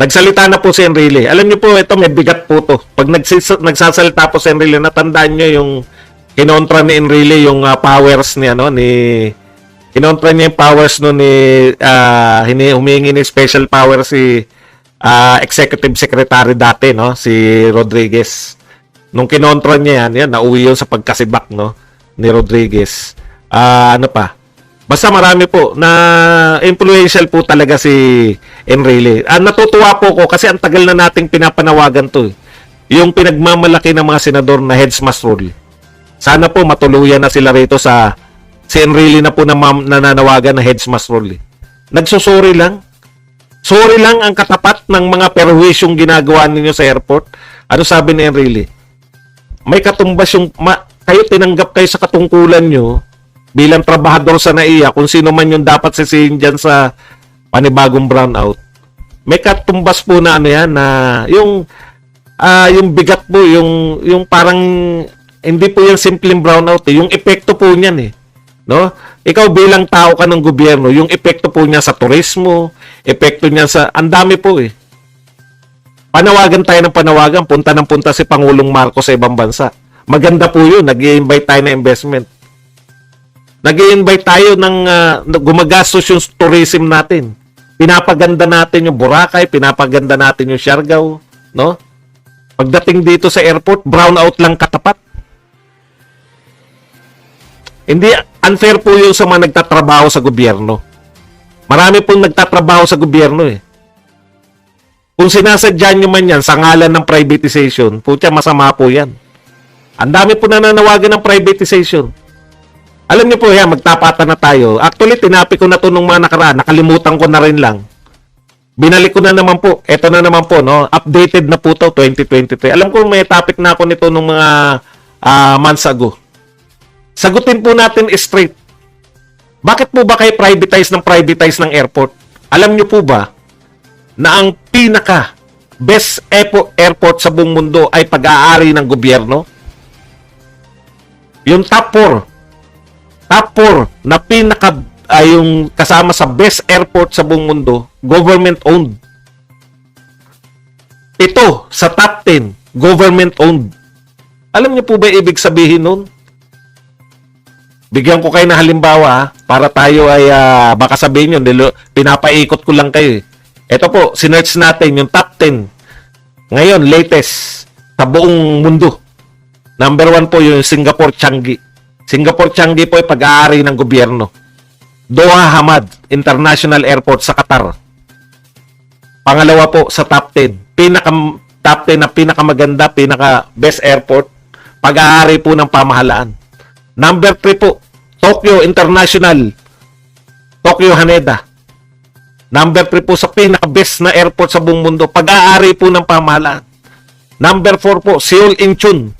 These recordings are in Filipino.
Nagsalita na po si Enrile. Alam niyo po, ito may bigat po to. Pag nagsasalita po si Enrile, natandaan niyo yung kinontra ni Enrile, yung powers ni kinontra niya yung powers no ni humingi ni special power si executive secretary dati, no, si Rodriguez. Nung kinontra niya yan, nauwi yun sa pagkasibak, no, ni Rodriguez. Ano pa? Basta marami po na influential po talaga si Enrile. Natutuwa po ko kasi ang tagal na nating pinapanawagan to. Yung pinagmamalaki ng mga senador na heads must rule. Sana po matuluyan na sila rito sa si Enrile na po nananawagan na heads must rule. Nagsusuri lang. Sorry lang ang katapat ng mga perwisyong ginagawa ninyo sa airport. Ano sabi ni Enrile? May katumbas yung kayo tinanggap kayo sa katungkulan nyo bilang trabahador sa NAIA, kung sino man yung dapat sisihin dyan sa panibagong brownout. May katumbas po na yan, na yung bigat po, yung parang, hindi po yung simpleng brownout, yung epekto po niyan no? Ikaw bilang tao ka ng gobyerno, yung epekto po niya sa turismo, epekto niya sa, ang dami po Panawagan tayo ng panawagan, punta ng punta si Pangulong Marcos sa ibang bansa. Maganda po yun, nag-i-invite tayo na investment. Nag-i-invite tayo ng gumagastos yung tourism natin. Pinapaganda natin yung Boracay, pinapaganda natin yung Siargao, no? Pagdating dito sa airport, brownout lang katapat. Hindi unfair po yung sa mga nagtatrabaho sa gobyerno. Marami pong nagtatrabaho sa gobyerno Kung sinasadya nyo man yan sa ngalan ng privatization, putya, masama po yan. Ang dami po nananawagan ng privatization. Alam niyo po magtapatan na tayo. Actually, tinapi ko na ito nung mga nakaraan. Nakalimutan ko na rin lang. Binalik ko na naman po. Ito na naman po, no? Updated na po ito, 2023. Alam ko may topic na ako nito nung mga months ago. Sagutin po natin straight. Bakit po ba kayo privatize ng airport? Alam niyo po ba na ang pinaka best airport sa buong mundo ay pag-aari ng gobyerno? Yung top 4 na yung kasama sa best airport sa buong mundo, government-owned. Ito, sa top 10, government-owned. Alam niyo po ba ibig sabihin nun? Bigyan ko kayo ng halimbawa para tayo ay baka sabihin yun, pinapaikot ko lang kayo. Ito po, sinearch natin yung top 10. Ngayon, latest sa buong mundo. Number 1 po yung Singapore Changi. Singapore Changi po ay pag-aari ng gobyerno. Doha Hamad International Airport sa Qatar. Pangalawa po sa top 10. Top 10 na pinakamaganda, pinaka-best airport, pag-aari po ng pamahalaan. Number 3 po, Tokyo International. Tokyo Haneda. Number 3 po sa pinaka-best na airport sa buong mundo, pag-aari po ng pamahalaan. Number 4 po, Seoul Incheon.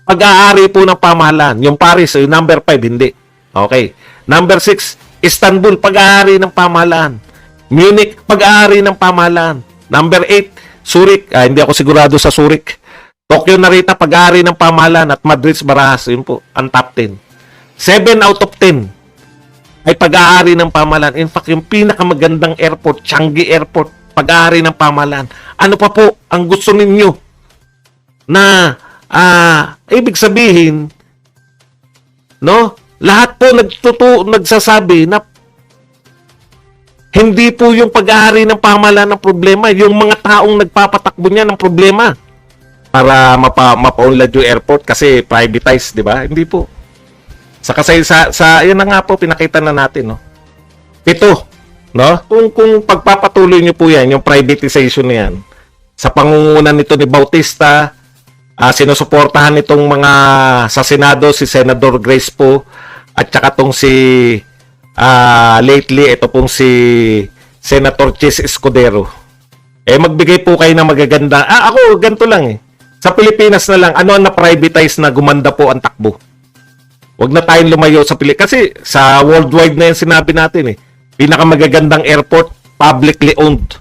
Pag-aari po ng pamahalaan. Yung Paris, yung number 5, hindi. Okay. Number 6, Istanbul, pag-aari ng pamahalaan. Munich, pag-aari ng pamahalaan. Number 8, Zurich. Hindi ako sigurado sa Zurich. Tokyo Narita, pag-aari ng pamahalaan. At Madrid, Barajas. Yun po, ang top 10. 7 out of 10 ay pag-aari ng pamahalaan. In fact, yung pinakamagandang airport, Changi Airport, pag-aari ng pamahalaan. Ano pa po ang gusto ninyo na ibig sabihin, no? Lahat po nagsasabi na hindi po yung pag-aari ng pamahalaan ng problema, yung mga taong nagpapatakbo niya ng problema para mapaunlad yung airport kasi privatized, di ba? Hindi po. Yun na nga po, pinakita na natin, no? Ito, no? Kung pagpapatuloy niyo po yan, yung privatization na yan, sa pangunguna nito ni Bautista, sinusuportahan itong mga sa Senado, si Senador Grace po, at saka itong lately, ito pong si Senator Chis Escudero. Magbigay po kayo ng magaganda. Ako, ganito lang Sa Pilipinas na lang, ano ang na-privatize na gumanda po ang takbo? Huwag na tayong lumayo sa Pilipinas. Kasi sa worldwide na yan sinabi natin pinakamagagandang airport, publicly owned.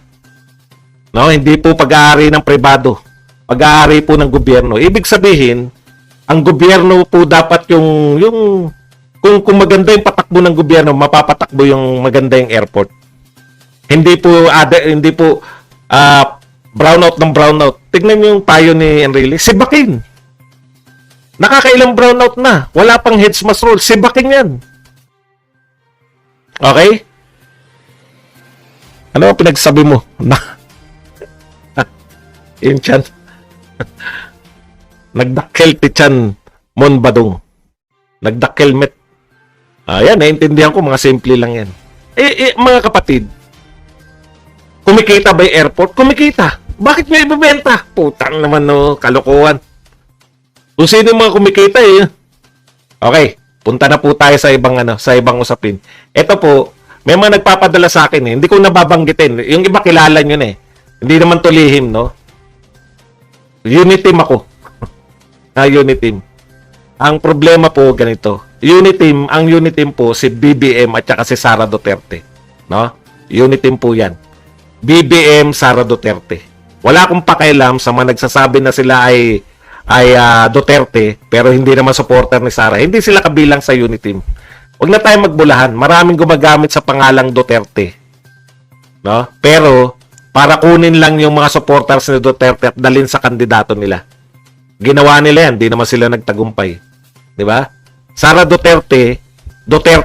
No? Hindi po pag-aari ng pribado. Pag-aari po ng gobyerno. Ibig sabihin, ang gobyerno po dapat kung maganda yung patakbo ng gobyerno, mapapatakbo yung maganda yung airport. Hindi po brownout ng brownout. Tignan niyo yung payo ni Enrile. Si Bakin. Nakakailang brownout na. Wala pang heads mas roll. Si Bakin yan. Okay? Ano ang pinagsabi mo? Yun chan. Nagdakkel ti chan mon badong. Nagdakkel met. Ayan, naiintindihan ko. Mga simple lang yan. Mga kapatid, kumikita ba yung airport? Kumikita. Bakit may ibibenta? Putang naman no, kalokohan. Kung sino yung mga kumikita eh. Okay, punta na po tayo sa ibang usapin. Ito po, may mga nagpapadala sa akin eh. Hindi ko nababanggitin. Yung iba kilala nyo na eh. Hindi naman to lihim, no? Uniteam ako. Uniteam. Ang problema po ganito. Ang Uniteam po si BBM at saka si Sara Duterte, no? Uniteam po 'yan. BBM, Sara Duterte. Wala akong pakialam sa mga nagsasabi na sila ay Duterte pero hindi naman supporter ni Sara. Hindi sila kabilang sa Uniteam. Huwag na tayong magbulahan. Maraming gumagamit sa pangalang Duterte. No? Pero para kunin lang yung mga supporters ni Duterte at dalhin sa kandidato nila. Ginawa nila yan, di naman sila nagtagumpay. Di ba? Sara Duterte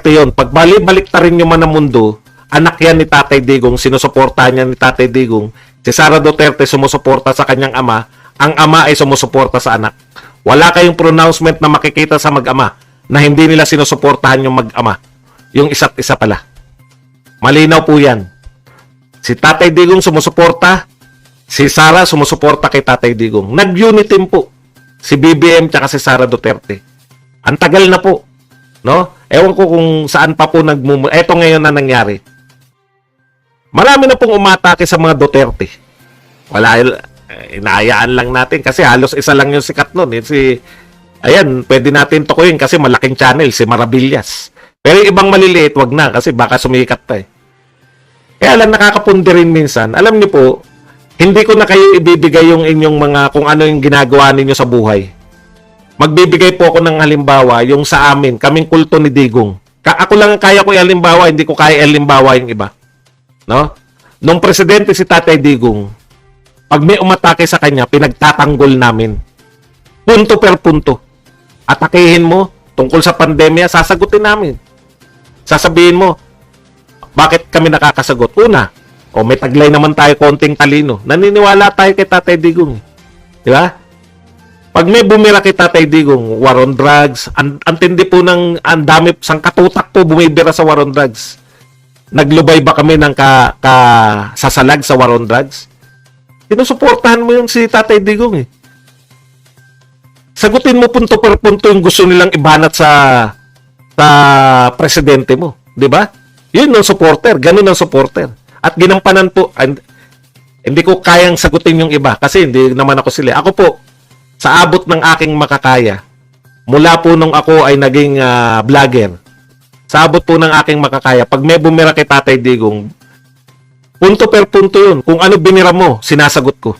'yon. Pag balik ta rin yung man ng mundo, anak yan ni Tatay Digong, sinusuportahan niya ni Tatay Digong. Si Sara Duterte sumusuporta sa kanyang ama, ang ama ay sumusuporta sa anak. Wala kayong pronouncement na makikita sa mag-ama na hindi nila sinusuportahan yung mag-ama. Yung isa't isa pala. Malinaw po yan. Si Tatay Digong sumusuporta, si Sara sumusuporta kay Tatay Digong. Nag-uniteam po si BBM tsaka si Sara Duterte. Ang tagal na po, no? Ewan ko kung saan pa po eto ngayon na nangyari. Marami na pong umatake sa mga Duterte. Wala, inaayaan lang natin kasi halos isa lang yung sikat nun. Ayan, pwede natin tukuyin kasi malaking channel, si Maravillas. Pero yung ibang maliliit, wag na kasi baka sumikat pa eh. Kaya lang nakakapundi rin minsan. Alam niyo po, hindi ko na kayo ibibigay yung inyong mga kung ano yung ginagawa ninyo sa buhay. Magbibigay po ako ng halimbawa yung sa amin, kaming kulto ni Digong. Ako lang kaya ko halimbawa, hindi ko kaya halimbawa yung iba. No? Nung presidente si Tatay Digong, pag may umatake sa kanya, pinagtatanggol namin. Punto per punto. Atakihin mo tungkol sa pandemya, sasagutin namin. Sasabihin mo, bakit kami nakakasagot? Una, may taglay naman tayo konting talino. Naniniwala tayo kay Tatay Digong. Di ba? Pag may bumira kay Tatay Digong, war on drugs, ang tindi po ng ang dami, sangkatutak po bumibira sa war on drugs. Naglubay ba kami ng sasalag sa war on drugs? Sinusuportahan mo yung si Tatay Digong eh. Sagutin mo punto per punto yung gusto nilang ibanat sa presidente mo. Di ba? Yun ang supporter. Ganun ang supporter. At ginampanan po, hindi ko kayang sagutin yung iba kasi hindi naman ako sila. Ako po, sa abot ng aking makakaya, mula po nung ako ay naging vlogger, sa abot po ng aking makakaya, pag may bumira kay Tatay Digong, punto per punto yun. Kung ano binira mo, sinasagot ko.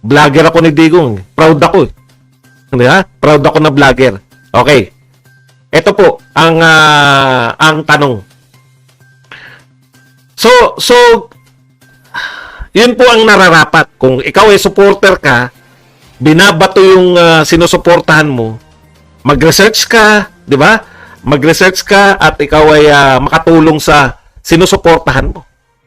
Vlogger ako ni Digong. Proud ako. Diba? Proud ako na vlogger. Okay. Ito po, ang tanong. So, yun po ang nararapat. Kung ikaw ay supporter ka, binabato yung sinusuportahan mo, mag-research ka, di ba? Mag-research ka at ikaw ay makatulong sa sinusuportahan mo.